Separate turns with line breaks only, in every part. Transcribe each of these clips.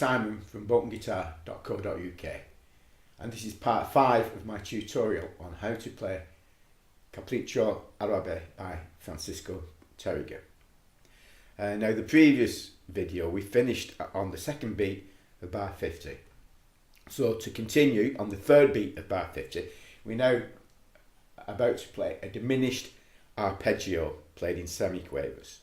Simon from boltonguitar.co.uk, and this is part 5 of my tutorial on how to play Capricho Arabe by Francisco Tarrega. Now the previous video we finished on the second beat of bar 50. So to continue on the third beat of bar 50, we're now about to play a diminished arpeggio played in semiquavers.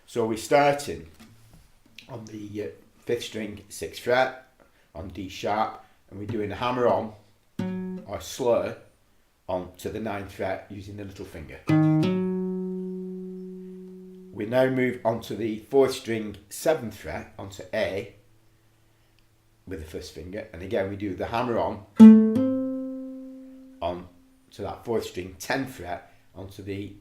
So we're starting on the 5th string 6th fret on D sharp, and we're doing a hammer on or slur on to the 9th fret using the little finger. We now move on to the 4th string 7th fret onto A with the first finger, and again we do the hammer on to that 4th string 10th fret onto the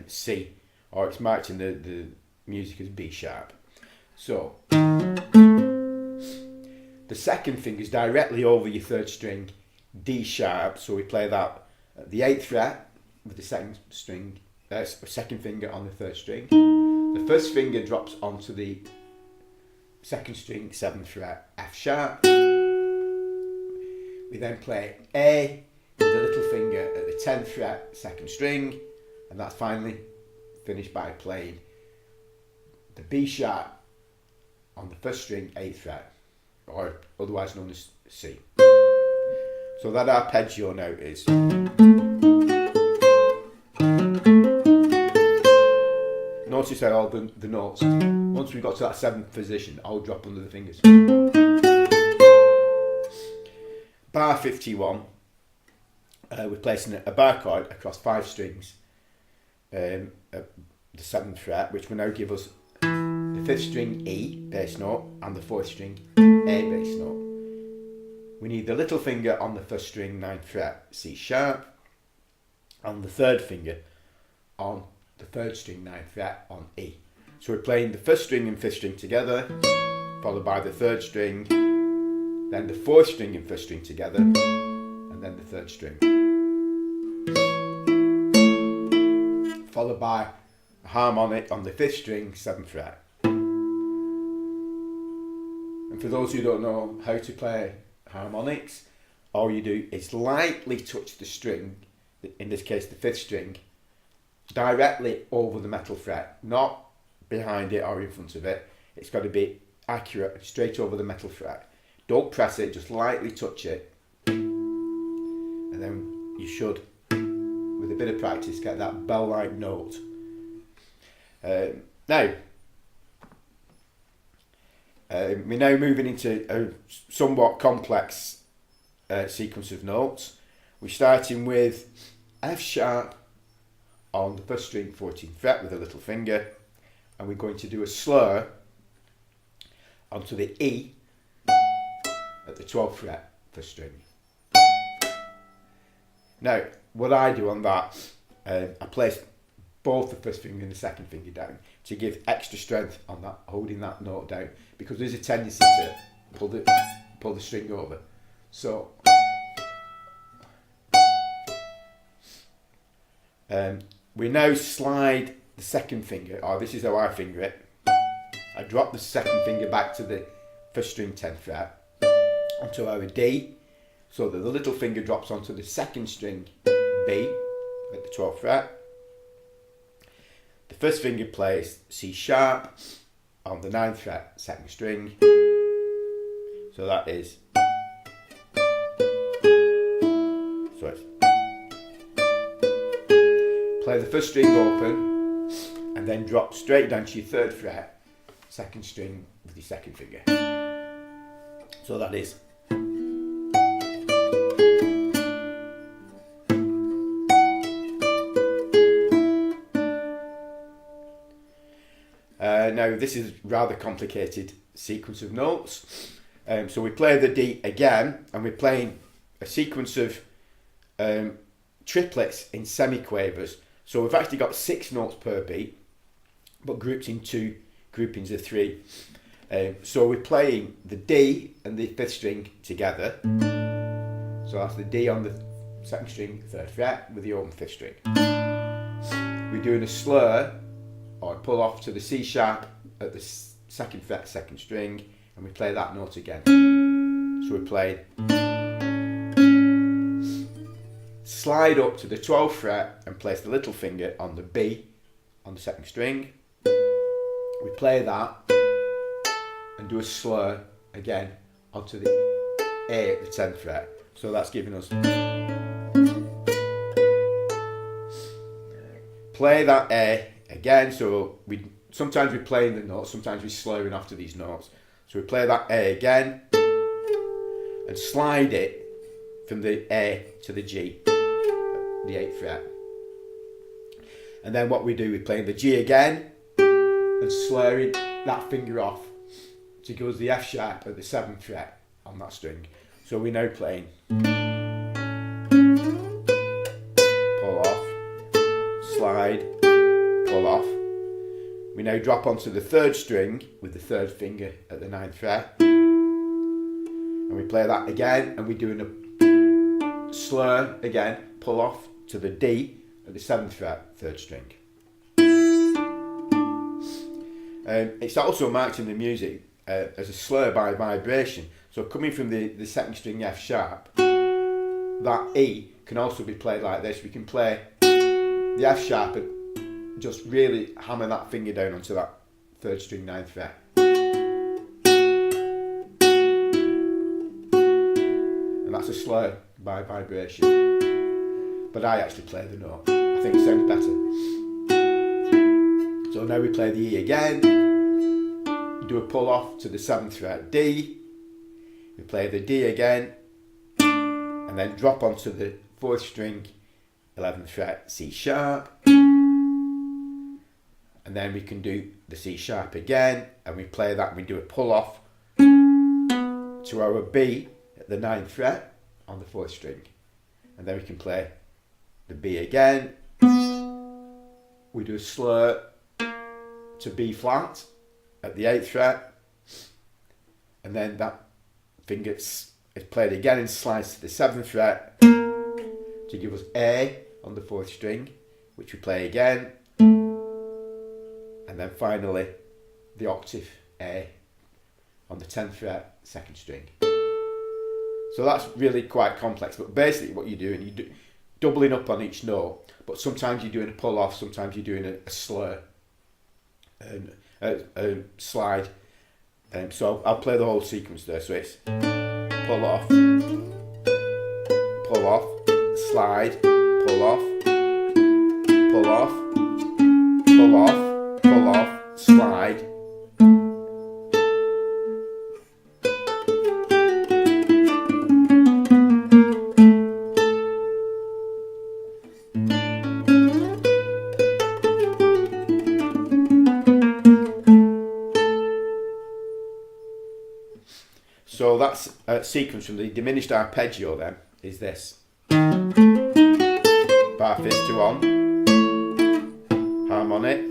C, or it's marked in the music as B sharp. So the second finger is directly over your 3rd string D sharp, so we play that at the 8th fret with the second finger on the 3rd string. The first finger drops onto the 2nd string 7th fret F sharp. We then play A with the little finger at the 10th fret 2nd string, and that's finally finished by playing the B sharp on the 1st string 8th fret, or otherwise known as C. So that arpeggio note is. Notice how all the notes, once we got to that 7th position, all drop under the fingers. Bar 51, we're placing a bar chord across 5 strings at the 7th fret, which will now give us the 5th string E bass note and the 4th string A bass note. We need the little finger on the 1st string 9th fret C sharp, and the 3rd finger on the 3rd string 9th fret on E. So we're playing the 1st string and 5th string together, followed by the 3rd string, then the 4th string and 5th string together, and then the 3rd string, followed by a harmonic on the 5th string 7th fret. And for those who don't know how to play harmonics, all you do is lightly touch the string, in this case the 5th string, directly over the metal fret, not behind it or in front of it. It's got to be accurate, straight over the metal fret. Don't press it, just lightly touch it, and then you should, with a bit of practice, get that bell-like note. Now we're now moving into a somewhat complex sequence of notes. We're starting with F sharp on the 1st string 14th fret with a little finger, and we're going to do a slur onto the E at the 12th fret 1st string. Now what I do on that, I place both the 1st finger and the 2nd finger down to give extra strength on that, holding that note down, because there's a tendency to pull the string over. So we now slide the 2nd finger, or this is how I finger it. I drop the 2nd finger back to the 1st string 10th fret onto our D, so that the little finger drops onto the 2nd string B at the 12th fret. The 1st finger plays C sharp on the 9th fret 2nd string, so that is, so it's, play the 1st string open and then drop straight down to your 3rd fret 2nd string with your 2nd finger. So that is. Now this is a rather complicated sequence of notes. So we play the D again, and we're playing a sequence of triplets in semiquavers. So we've actually got 6 notes per beat, but grouped in 2 groupings of 3. So we're playing the D and the 5th string together. So that's the D on the 2nd string 3rd fret with the open 5th string. We're doing a slur or pull off to the C sharp at the 2nd fret 2nd string, and we play that note again. So we play, slide up to the 12th fret and place the little finger on the B on the second string. We play that and do a slur again onto the A at the 10th fret. So that's giving us, play that A again. So sometimes we play in the notes, sometimes we're slurring after these notes. So we play that A again and slide it from the A to the G, the 8th fret. And then what we do, we play the G again and slurring that finger off to give us the F sharp at the 7th fret on that string. So we're now playing, pull off, slide, pull off. We now drop onto the 3rd string with the 3rd finger at the 9th fret. And we play that again, and we're doing a slur again, pull off to the D at the 7th fret, 3rd string. It's also marked in the music as a slur by vibration. So coming from the 2nd string F sharp, that E can also be played like this. We can play the F sharp and just really hammer that finger down onto that 3rd string 9th fret. And that's a slur by vibration. But I actually play the note. I think it sounds better. So now we play the E again. Do a pull off to the 7th fret D. We play the D again. And then drop onto the 4th string 11th fret C sharp. And then we can do the C sharp again. And we play that and we do a pull off to our B at the 9th fret on the 4th string. And then we can play the B again. We do a slur to B flat at the 8th fret, and then that finger is played again and slides to the 7th fret to give us A on the 4th string, which we play again, and then finally the octave A on the 10th fret, 2nd string. So that's really quite complex, but basically what you're doing, you're doubling up on each note, but sometimes you're doing a pull off, sometimes you're doing a slur, a slide. So I'll play the whole sequence there. So it's pull off, slide, pull off, pull off, pull off, pull off, slide. So that's a sequence from the diminished arpeggio then, is this. Bar 51, harmonic,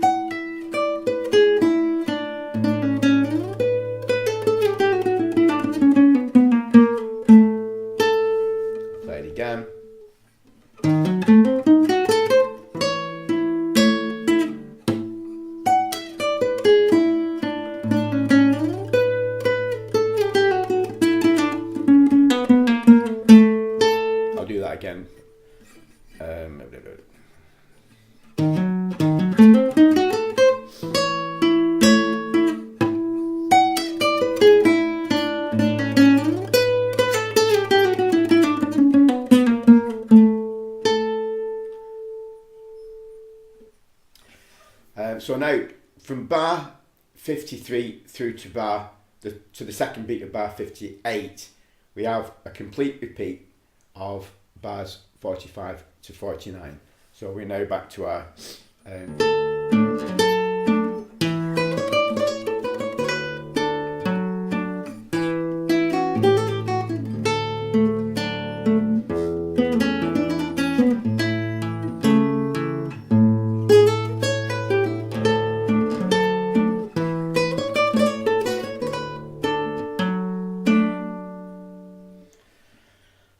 play it again. I'll do that again. So now from bar 53 through to the second beat of bar 58, we have a complete repeat of bars 45 to 49. So we're now back to our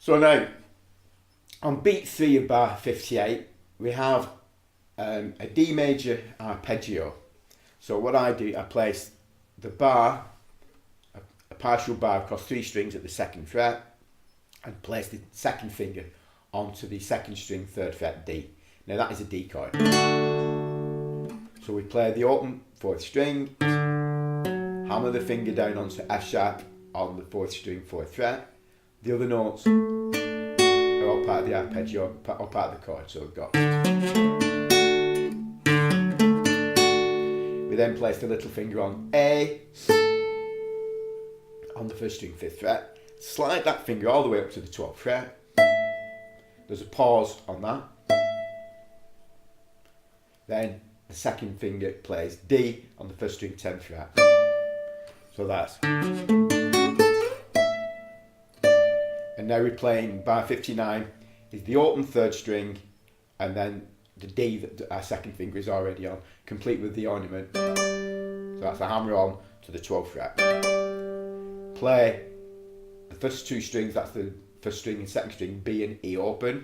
So now, on beat 3 of bar 58, we have a D major arpeggio. So what I do, I place the bar a partial bar across 3 strings at the 2nd fret and place the 2nd finger onto the 2nd string 3rd fret D. Now that is a D chord. So we play the open 4th string, hammer the finger down onto F sharp on the 4th string 4th fret. The other notes are all part of the arpeggio, all part of the chord. So we've got. We then place the little finger on A on the 1st string 5th fret. Slide that finger all the way up to the 12th fret. There's a pause on that. Then the 2nd finger plays D on the 1st string 10th fret. So that's. And now we're playing bar 59 is the open 3rd string and then the D that our 2nd finger is already on, complete with the ornament. So that's a hammer on to the 12th fret. Play the first 2 strings, that's the 1st string and 2nd string, B and E open.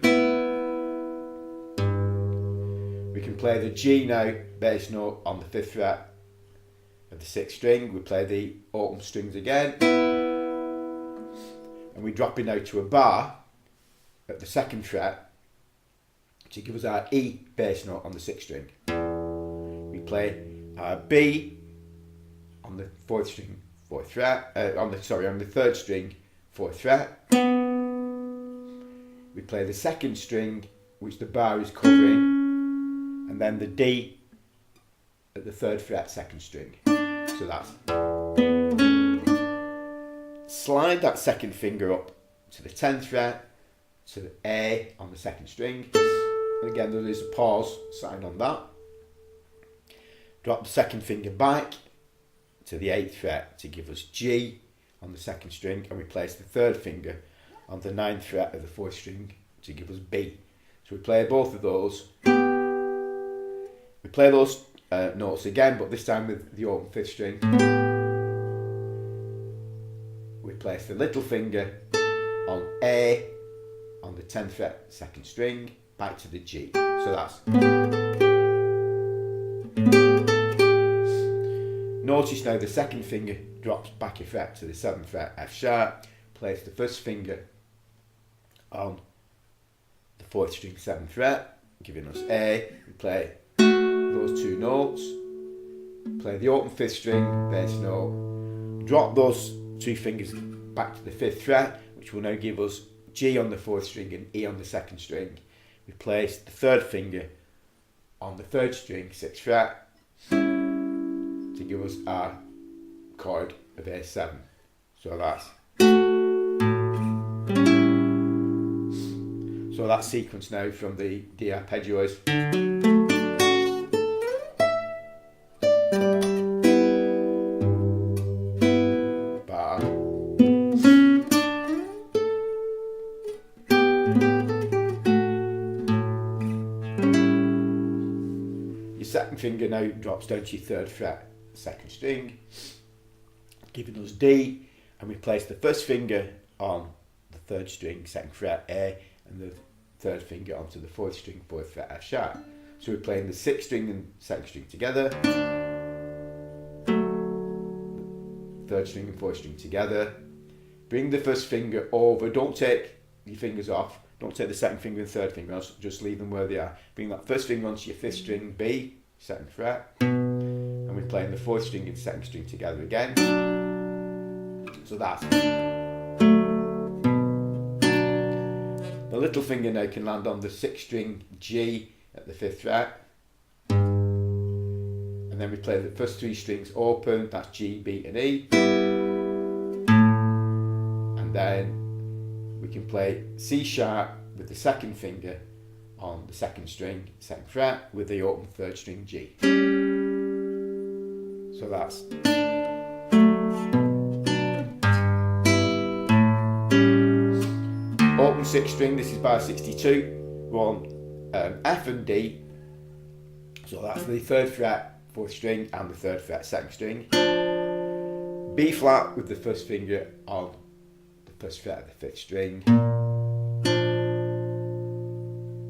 We can play the G now, bass note on the 5th fret of the 6th string. We play the open strings again. And we drop it now to a bar at the 2nd fret to give us our E bass note on the 6th string. We play our B on the 4th string 4th fret, on the 3rd string 4th fret. We play the 2nd string which the bar is covering, and then the D at the 3rd fret 2nd string. So that's. Slide that 2nd finger up to the 10th fret, to the A on the 2nd string. And again, there is a pause sign on that. Drop the 2nd finger back to the 8th fret to give us G on the 2nd string, and we place the 3rd finger on the 9th fret of the 4th string to give us B. So we play both of those. We play those notes again, but this time with the open 5th string. We place the little finger on A on the 10th fret 2nd string, back to the G. So that's. Notice now the 2nd finger drops back a fret to the 7th fret F sharp. Place the 1st finger on the 4th string 7th fret, giving us A. We play those 2 notes. Play the open 5th string bass note. Drop those 2 fingers back to the 5th fret, which will now give us G on the 4th string and E on the 2nd string. We place the 3rd finger on the 3rd string 6th fret to give us our chord of A7. So that's sequence now from the D arpeggios. Your 2nd finger now drops down to your 3rd fret 2nd string, giving us D, and we place the 1st finger on the 3rd string 2nd fret A and the 3rd finger onto the 4th string 4th fret F sharp. So we're playing the 6th string and 2nd string together, 3rd string and 4th string together. Bring the 1st finger over, don't take your fingers off, don't take the 2nd finger and 3rd finger off, just leave them where they are. Bring that 1st finger onto your 5th string B, 2nd fret, and we're playing the 4th string and 2nd string together again. So that's. The little finger now can land on the 6th string G at the 5th fret, and then we play the first 3 strings open, that's G, B and E, and then we can play C sharp with the 2nd finger on the 2nd string 2nd fret with the open 3rd string G. So that's. Open 6th string, this is bar 62, we're on F and D, so that's the 3rd fret 4th string and the 3rd fret 2nd string. B flat with the 1st finger on the 1st fret of the 5th string,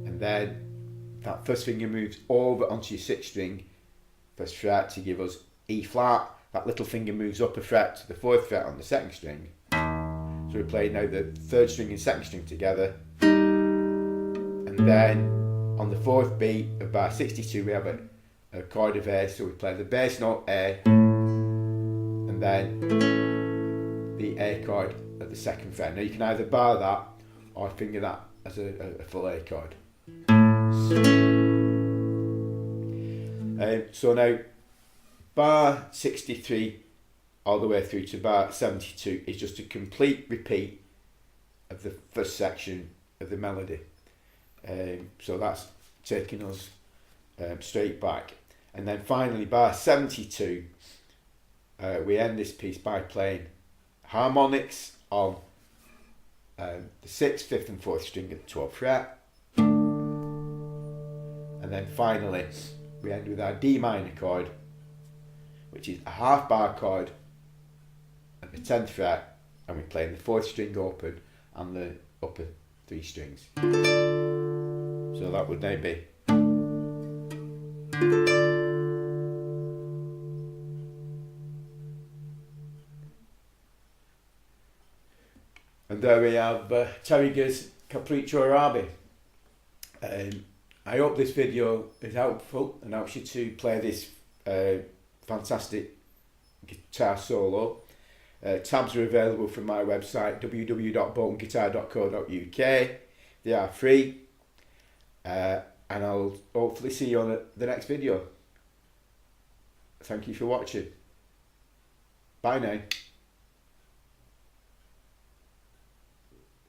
and then that 1st finger moves over onto your 6th string 1st fret to give us E flat, that little finger moves up a fret to the 4th fret on the 2nd string. So we play now the 3rd string and 2nd string together, and then on the 4th beat of bar 62 we have a chord of A, so we play the bass note A, and then the A chord at the 2nd fret. Now you can either bar that or finger that as a full A chord. So now bar 63 all the way through to bar 72 is just a complete repeat of the first section of the melody. So that's taking us straight back. And then finally bar 72, we end this piece by playing harmonics on the 6th, 5th and 4th string at the 12th fret. And then finally we end with our D minor chord, which is a half bar chord at the 10th fret, and we play the 4th string open and the upper 3 strings. So that would now be and there we have Tarrega's Capricho Arabe. I hope this video is helpful and helps you to play this fantastic guitar solo. Tabs are available from my website www.boltonguitar.co.uk. They are free, and I'll hopefully see you on the next video. Thank you for watching. Bye now.